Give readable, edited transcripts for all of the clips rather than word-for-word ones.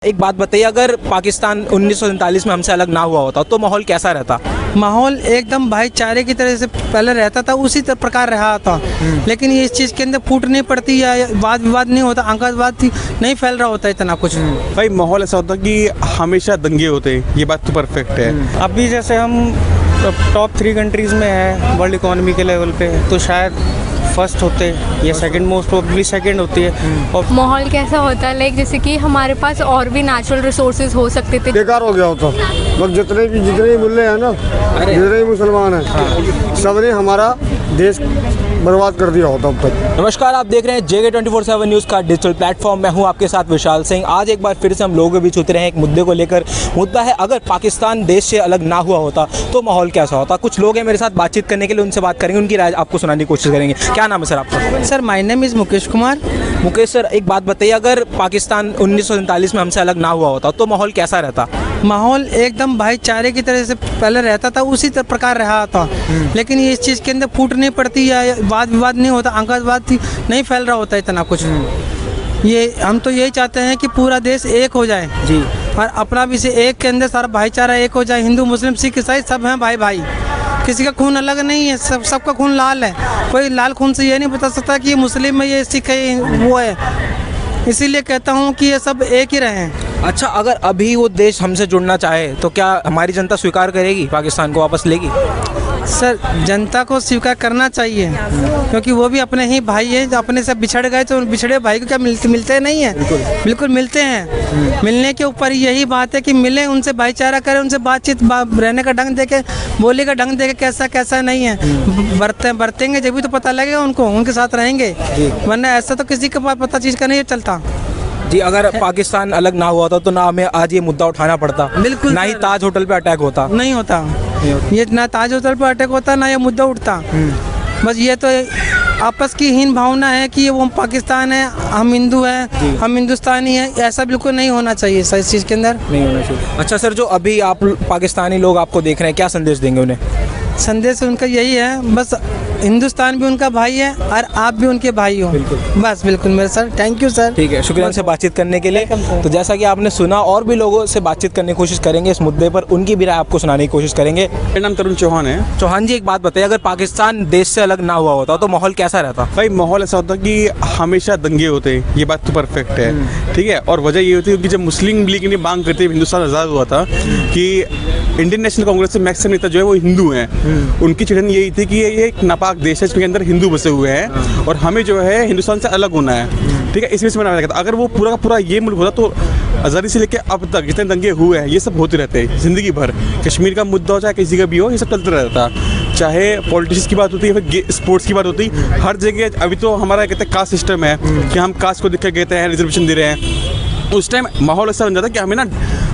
एक बात बताइए, अगर पाकिस्तान 1947 में हमसे अलग ना हुआ होता तो माहौल कैसा रहता? माहौल एकदम भाईचारे की तरह से पहले रहता था, उसी प्रकार रहा था। लेकिन ये इस चीज़ के अंदर फूट नहीं पड़ती या वाद विवाद नहीं होता, आतंकवाद नहीं फैल रहा होता इतना कुछ। भाई माहौल ऐसा होता कि हमेशा दंगे होते, ये बात तो परफेक्ट है। अभी जैसे हम टॉप 3 कंट्रीज़ में है वर्ल्ड इकोनॉमी के लेवल पे, तो शायद फर्स्ट होते या सेकंड, मोस्ट प्रोबेबली सेकंड होती है। और माहौल कैसा होता है, लाइक जैसे कि हमारे पास और भी नेचुरल रिसोर्सेज हो सकते थे। बेकार हो गया होता, मतलब जितने भी मुल्ले हैं ना, जितने भी मुसलमान हैं, सबने हमारा देश बर्बाद कर दिया होता अब तक। नमस्कार, आप देख रहे हैं JK 24/7 न्यूज़ का डिजिटल प्लेटफॉर्म। मैं हूं आपके साथ विशाल सिंह। आज एक बार फिर से हम लोगों के बीच उतरे हैं एक मुद्दे को लेकर। मुद्दा है, अगर पाकिस्तान देश से अलग ना हुआ होता तो माहौल कैसा होता। कुछ लोग हैं मेरे साथ बातचीत करने के लिए, उनसे बात करेंगे, उनकी राय आपको सुनाने की कोशिश करेंगे। क्या नाम है सर आपका? Sir my name is Mukesh Kumar. Mukesh sir, एक बात बताइए, अगर पाकिस्तान 1947 में हमसे अलग ना हुआ होता तो माहौल कैसा रहता? माहौल एकदम भाईचारे की तरह से पहले रहता था, उसी प्रकार रहा था। लेकिन ये इस चीज़ के अंदर फूट नहीं पड़ती या वाद विवाद नहीं होता, आतंकवाद नहीं फैल रहा होता इतना कुछ। ये हम तो यही चाहते हैं कि पूरा देश एक हो जाए जी, और अपना भी से एक के अंदर सारा भाईचारा एक हो जाए। हिंदू मुस्लिम सिख ईसाई सब हैं भाई भाई, किसी का खून अलग नहीं है, सबका खून लाल है। कोई लाल खून से ये नहीं बता सकता कि ये मुस्लिम है, ये सिख है, वो है। इसीलिए कहता हूँ कि ये सब एक ही रहें। अच्छा, अगर अभी वो देश हमसे जुड़ना चाहे तो क्या हमारी जनता स्वीकार करेगी, पाकिस्तान को वापस लेगी? सर जनता को स्वीकार करना चाहिए, क्योंकि वो भी अपने ही भाई है। अपने से बिछड़ गए तो बिछड़े भाई को क्या मिलते नहीं है? बिल्कुल मिलते हैं। मिलने के ऊपर यही बात है कि मिले, उनसे भाईचारा करें, उनसे बातचीत रहने का ढंग देखे, बोली का ढंग देखे, कैसा कैसा नहीं है। बरतेंगे जब भी तो पता लगेगा उनको, उनके साथ रहेंगे, वरना ऐसा तो किसी के पास पता चीज़ का नहीं चलता जी। अगर पाकिस्तान अलग ना हुआ था तो ना हमें आज ये मुद्दा उठाना पड़ता, बिल्कुल ना ही ताज होटल पे अटैक होता। नहीं होता ये, ना ताज होटल पर अटैक होता, ना ये मुद्दा उठता। बस ये तो आपस की हीन भावना है कि वो पाकिस्तान है, हम हिंदू हैं, हम हिंदुस्तानी हैं। ऐसा बिल्कुल नहीं होना चाहिए सर, इस चीज़ के अंदर नहीं होना चाहिए। अच्छा सर, जो अभी आप पाकिस्तानी लोग आपको देख रहे हैं, क्या संदेश देंगे उन्हें? संदेश उनका यही है, बस हिंदुस्तान भी उनका भाई है और आप भी उनके भाई हो। बस बिल्कुल मेरे सर, थैंक यू सर। ठीक है, शुक्रिया हमसे बातचीत करने के लिए। तो जैसा कि आपने सुना, और भी लोगों से बातचीत करने की कोशिश करेंगे इस मुद्दे पर, उनकी भी राय आपको सुनाने की कोशिश करेंगे। मेरा नाम तरुण चौहान है। चौहान जी, एक बात बताइए, अगर पाकिस्तान देश से अलग ना हुआ होता तो माहौल कैसा रहता? भाई माहौल ऐसा होता कि हमेशा दंगे होते, ये बात तो परफेक्ट है। ठीक है, और वजह ये होती है कि जब मुस्लिम लीग ने मांग करते हिंदुस्तान आज़ाद हुआ था कि इंडियन नेशनल कांग्रेस से मैक्सिमम नेता जो है वो हिंदू हैं। उनकी चिड़न यही थी कि ये एक नापाक देश है, इसके अंदर हिंदू बसे हुए हैं और हमें जो है हिंदुस्तान से अलग होना है। ठीक है, इस वजह से मैंने बताया था, अगर वो पूरा का पूरा ये मुल्क होता तो आज़ादी से लेकर अब तक जितने दंगे हुए हैं ये सब होते रहते हैं ज़िंदगी भर। कश्मीर का मुद्दा हो चाहे किसी का भी हो, ये सब चलता रहता। चाहे पॉलिटिक्स की बात होती है, फिर स्पोर्ट्स की बात होती है, हर जगह। अभी तो हमारा कहते हैं कास्ट सिस्टम है कि हम कास्ट को देख कर कहते हैं रिजर्वेशन दे रहे हैं। उस टाइम माहौल ऐसा बन जाता है कि हमें ना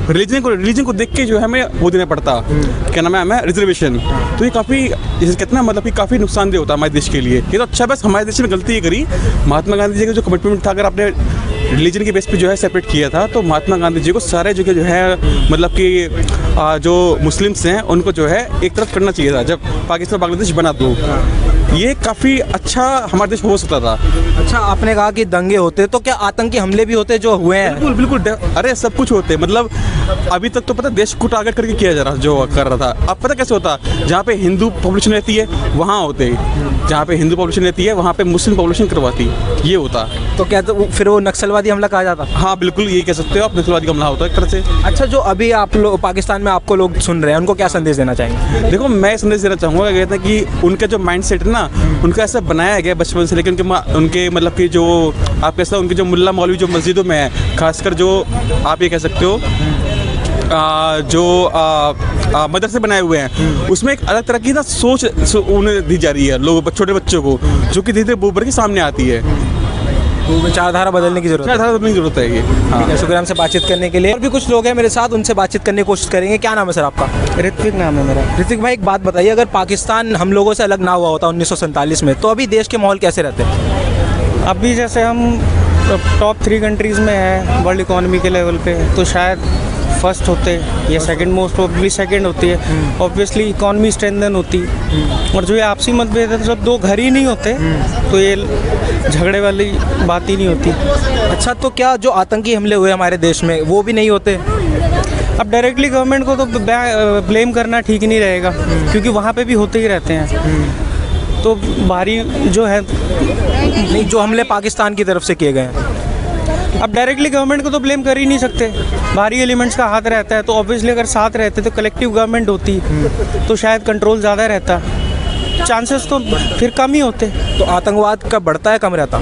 रिलीजन को देख के जो है हमें वो देना पड़ता, क्या नाम है, हमें रिजर्वेशन। तो ये काफ़ी, जैसे कितना मतलब कि काफ़ी नुकसानदेह होता है हमारे देश के लिए। ये तो अच्छा, बस हमारे देश में गलती ये करी महात्मा गांधी जी का जो कमिटमेंट था, अगर आपने रिलीजन के बेस पे जो है सेपरेट किया था, तो महात्मा गांधी जी को सारे जगह जो है मतलब कि जो मुस्लिम्स हैं उनको जो है एक तरफ करना चाहिए था जब पाकिस्तान बांग्लादेश बना। तो ये काफ़ी अच्छा हमारा देश हो सकता था। अच्छा, आपने कहा कि दंगे होते, तो क्या आतंकी हमले भी होते जो हुए हैं? बिल्कुल बिल्कुल, अरे सब कुछ होते। मतलब अभी तक तो पता देश को टारगेट करके किया जा रहा जो कर रहा था। अब पता कैसे होता, जहाँ पे हिंदू पॉपुलेशन रहती है वहाँ होते, जहाँ पे हिंदू पॉपुलेशन रहती है वहाँ पे मुस्लिम पॉपुलेशन करवाती, ये होता। तो क्या तो फिर वो नक्सलवादी हमला कहा जाता? हाँ बिल्कुल, ये कह सकते हो आप, नक्सलवादी हमला होता है एक तरह से। अच्छा, जो अभी आप लोग पाकिस्तान में आपको लोग सुन रहे हैं, उनको क्या संदेश देना चाहेंगे? देखो, मैं संदेश देना चाहूँगा कहते हैं कि उनका जो माइंड सेट है ना, उनका ऐसा बनाया गया बचपन से, लेकिन उनके मतलब कि जो आप कैसा, उनके जो मुल्ला मौलवी जो मस्जिदों में है, खासकर जो आप ये कह सकते हो जो मदरसे बनाए हुए हैं, उसमें एक अलग तरह की ना सोच उन्हें दी जा रही है लोगों, छोटे बच्चों को, जो कि धीरे धीरे उभर के सामने आती है। विचारधारा बदलने की जरूरत है ये। हाँ, शुक्रिया हमसे बातचीत करने के लिए। और भी कुछ लोग हैं मेरे साथ, उनसे बातचीत करने की कोशिश करेंगे। क्या नाम है सर आपका? ऋत्विक नाम है मेरा। ऋत्विक भाई, एक बात बताइए, अगर पाकिस्तान हम लोगों से अलग ना हुआ होता 1947 में, तो अभी देश के माहौल कैसे रहते? अभी जैसे हम टॉप 3 कंट्रीज़ में है वर्ल्ड इकोनॉमी के लेवल पे, तो शायद फर्स्ट होते या सेकंड, मोस्ट प्रोबेबली सेकंड होती है। ऑब्वियसली इकॉनमी स्ट्रेंथन होती, और जो ये आपसी मतभेद है, जब दो घर ही नहीं होते तो ये झगड़े वाली बात ही नहीं होती। अच्छा, तो क्या जो आतंकी हमले हुए हमारे देश में वो भी नहीं होते? अब डायरेक्टली गवर्नमेंट को तो ब्लेम करना ठीक नहीं रहेगा, क्योंकि वहाँ पे भी होते ही रहते हैं। तो बाहरी जो है, नहीं, जो हमले पाकिस्तान की तरफ से किए गए हैं। अब डायरेक्टली गवर्नमेंट को तो ब्लेम कर ही नहीं सकते, बाहरी एलिमेंट्स का हाथ रहता है। तो ऑब्वियसली अगर साथ रहते तो कलेक्टिव गवर्नमेंट होती तो शायद कंट्रोल ज़्यादा रहता, चांसेस तो फिर कम ही होते। तो आतंकवाद कब बढ़ता है, कम रहता?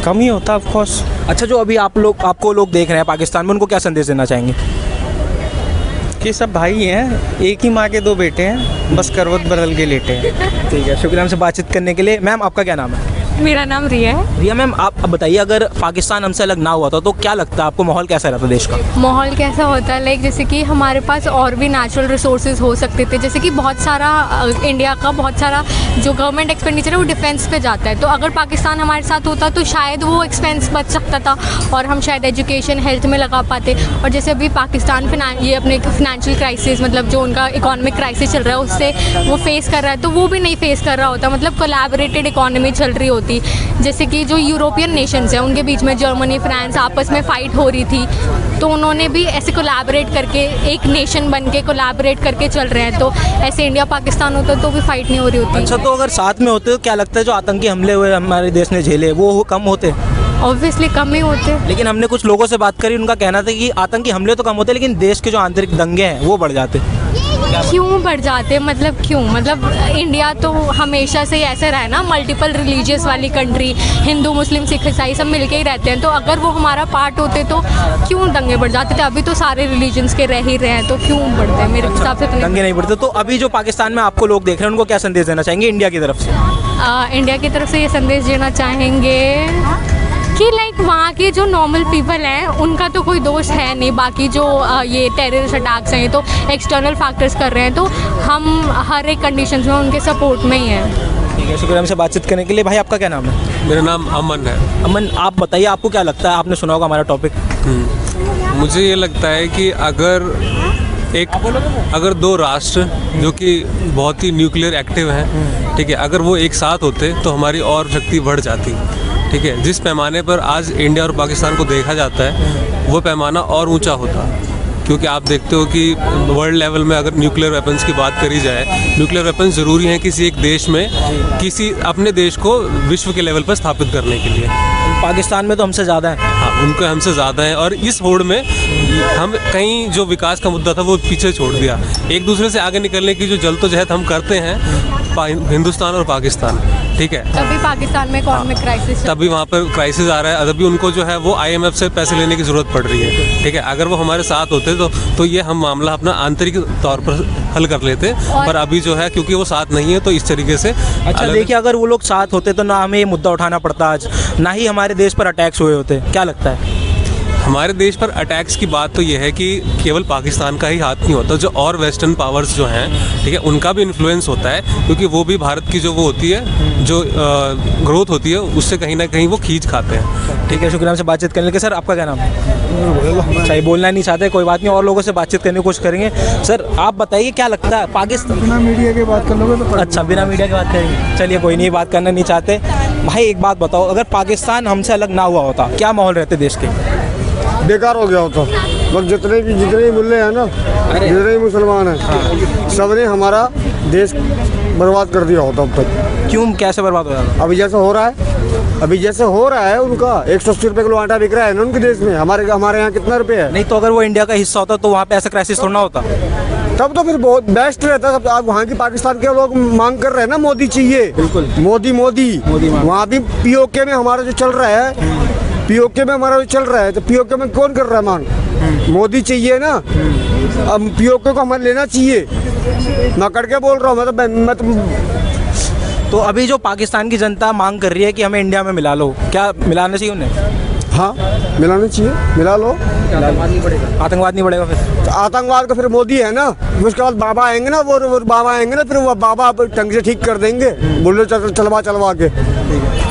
कम ही होता ऑफ कोर्स। अच्छा, जो अभी आपको लोग देख रहे हैं पाकिस्तान में, उनको क्या संदेश देना चाहेंगे? कि सब भाई हैं, एक ही माँ के दो बेटे हैं, बस करवट बदल के लेटे हैं। ठीक है, शुक्रिया हमसे बातचीत करने के लिए। मैम, आपका क्या नाम है? मेरा नाम रिया है। रिया मैम, आप अब बताइए, अगर पाकिस्तान हमसे अलग ना हुआ था तो क्या लगता है आपको, माहौल कैसा रहता देश का? माहौल कैसा होता है, लाइक जैसे कि हमारे पास और भी नेचुरल रिसोर्सेज हो सकते थे, जैसे कि बहुत सारा इंडिया का बहुत सारा जो गवर्नमेंट एक्सपेंडिचर है वो डिफेंस पे जाता है। तो अगर पाकिस्तान हमारे साथ होता तो शायद वो एक्सपेंस बच सकता था और हम शायद एजुकेशन हेल्थ में लगा पाते। और जैसे अभी पाकिस्तान ये अपने फिनेंशियल क्राइसिस, मतलब जो उनका इकोनॉमिक क्राइसिस चल रहा है उससे वो फेस कर रहा है, तो वो भी नहीं फेस कर रहा होता, मतलब कोलैबोरेटेड इकोनॉमी चल रही होती। जैसे कि जो यूरोपियन नेशंस हैं उनके बीच में जर्मनी फ्रांस आपस में फ़ाइट हो रही थी, तो उन्होंने भी ऐसे कोलैबोरेट करके एक नेशन बन के कोलैबोरेट करके चल रहे हैं। तो ऐसे इंडिया पाकिस्तान होता तो भी फाइट नहीं हो रही होती। अच्छा, तो अगर साथ में होते तो क्या लगता है जो आतंकी हमले हुए हमारे देश ने झेले वो कम होते? ऑब्वियसली कम ही होते। लेकिन हमने कुछ लोगों से बात करी, उनका कहना था कि आतंकी हमले तो कम होते लेकिन देश के जो आंतरिक दंगे हैं वो बढ़ जाते। क्यों बढ़ जाते, मतलब क्यों? मतलब इंडिया तो हमेशा से ही ऐसे रहा है ना, मल्टीपल रिलीजियस वाली कंट्री, हिंदू मुस्लिम सिख ईसाई सब मिलके ही रहते हैं। तो अगर वो हमारा पार्ट होते तो क्यों दंगे बढ़ जाते थे? अभी तो सारे रिलीजन्स के रह ही रहे हैं, तो क्यों बढ़ते हैं? मेरे हिसाब से तो दंगे नहीं बढ़ते। तो अभी जो पाकिस्तान में आपको लोग देख रहे हैं उनको क्या संदेश देना चाहेंगे इंडिया की तरफ से? इंडिया की तरफ से ये संदेश देना चाहेंगे कि लाइक वहाँ के जो नॉर्मल पीपल हैं उनका तो कोई दोष है नहीं, बाकी जो ये टेररिस्ट अटैक्स हैं ये तो एक्सटर्नल फैक्टर्स कर रहे हैं, तो हम हर एक कंडीशंस में उनके सपोर्ट में ही हैं। ठीक है, शुक्रिया हमसे बातचीत करने के लिए। भाई, आपका क्या नाम है? मेरा नाम अमन है। अमन, आप बताइए आपको क्या लगता है, आपने सुना होगा हमारा टॉपिक। मुझे ये लगता है कि अगर दो राष्ट्र जो कि बहुत ही न्यूक्लियर एक्टिव हैं, ठीक है, अगर वो एक साथ होते तो हमारी और शक्ति बढ़ जाती। ठीक है, जिस पैमाने पर आज इंडिया और पाकिस्तान को देखा जाता है वो पैमाना और ऊंचा होता, क्योंकि आप देखते हो कि वर्ल्ड लेवल में अगर न्यूक्लियर वेपन्स की बात करी जाए, न्यूक्लियर वेपन्स ज़रूरी हैं किसी एक देश में, किसी अपने देश को विश्व के लेवल पर स्थापित करने के लिए। पाकिस्तान में तो हमसे ज़्यादा है। हाँ, उनको हमसे ज़्यादा है, और इस होड़ में हम कहीं जो विकास का मुद्दा था वो पीछे छोड़ दिया। एक दूसरे से आगे निकलने की जो जल्दोजहद हम करते हैं, हिंदुस्तान और पाकिस्तान, ठीक है, तभी पाकिस्तान में इकोनॉमिक क्राइसिस, तभी वहाँ पर क्राइसिस आ रहा है। अभी उनको जो है वो IMF से पैसे लेने की ज़रूरत पड़ रही है। ठीक है, अगर वो हमारे साथ होते तो ये हम मामला अपना आंतरिक तौर पर हल कर लेते, पर अभी जो है क्योंकि वो साथ नहीं है तो इस तरीके से। अच्छा, देखिए, अगर वो लोग साथ होते तो ना हमें ये मुद्दा उठाना पड़ता आज, ना ही हमारे देश पर अटैक्स हुए होते। क्या लगता है? हमारे देश पर अटैक्स की बात तो ये है कि केवल पाकिस्तान का ही हाथ नहीं होता, जो और वेस्टर्न पावर्स जो हैं, ठीक है, उनका भी इन्फ्लुएंस होता है, क्योंकि वो भी भारत की जो वो होती है, जो ग्रोथ होती है, उससे कहीं ना कहीं वो खींच खाते हैं। ठीक है, शुक्रिया हमसे बातचीत करने के। सर, आपका क्या नाम है? अच्छा, ये बोलना नहीं चाहते, कोई बात नहीं, और लोगों से बातचीत करने की कोशिश करेंगे। सर, आप बताइए क्या लगता है पाकिस्तान? बिना मीडिया की बात कर लोगे तो अच्छा, बिना मीडिया की बात करेंगे, चलिए कोई नहीं, बात करना नहीं चाहते। भाई, एक बात बताओ, अगर पाकिस्तान हमसे अलग ना हुआ होता क्या माहौल रहते देश के? बेकार हो गया होता। मतलब जितने भी मुल्ले हैं ना, जितने भी मुसलमान हैं, सब ने हमारा देश बर्बाद कर दिया होता अब तक। क्यों, कैसे बर्बाद हो जाता? अभी जैसे हो रहा है उनका 180 रुपये किलो आटा बिक रहा है ना उनके देश में। हमारे यहाँ कितना रुपये है? नहीं तो अगर वो इंडिया का हिस्सा होता तो वहाँ पे ऐसा क्राइसिस थोड़ा ना होता। तब तो फिर बहुत बेस्ट रहता। अब आप वहाँ की पाकिस्तान के लोग मांग कर रहे हैं ना, मोदी चाहिए। बिल्कुल, मोदी वहाँ भी POK में हमारा जो चल रहा है, POK में हमारा जो चल रहा है, तो POK में कौन कर रहा है मांग? मोदी चाहिए ना। अब POK को हमें लेना चाहिए, मैं करके बोल रहा हूँ। मैं तो अभी जो पाकिस्तान की जनता मांग कर रही है कि हमें इंडिया में मिला लो, क्या मिलाना चाहिए उन्हें? हाँ, मिलाना चाहिए, मिला लो। आतंकवाद नहीं बढ़ेगा फिर? तो आतंकवाद का फिर मोदी है ना, उसके बाद बाबा आएंगे ना, वो बाबा आएंगे ना, फिर वो बाबा ढंग से ठीक कर देंगे, बुलडोजर चलवा के।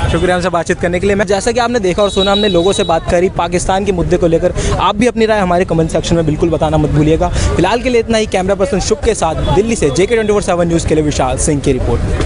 शुक्रिया हमसे बातचीत करने के लिए। मैं जैसा कि आपने देखा और सुना, हमने लोगों से बात करी पाकिस्तान के मुद्दे को लेकर। आप भी अपनी राय हमारे कमेंट सेक्शन में बिल्कुल बताना मत भूलिएगा। फिलहाल के लिए इतना ही। कैमरा पर्सन शुभ के साथ दिल्ली से JK 24/7 न्यूज़ के लिए विशाल सिंह की रिपोर्ट।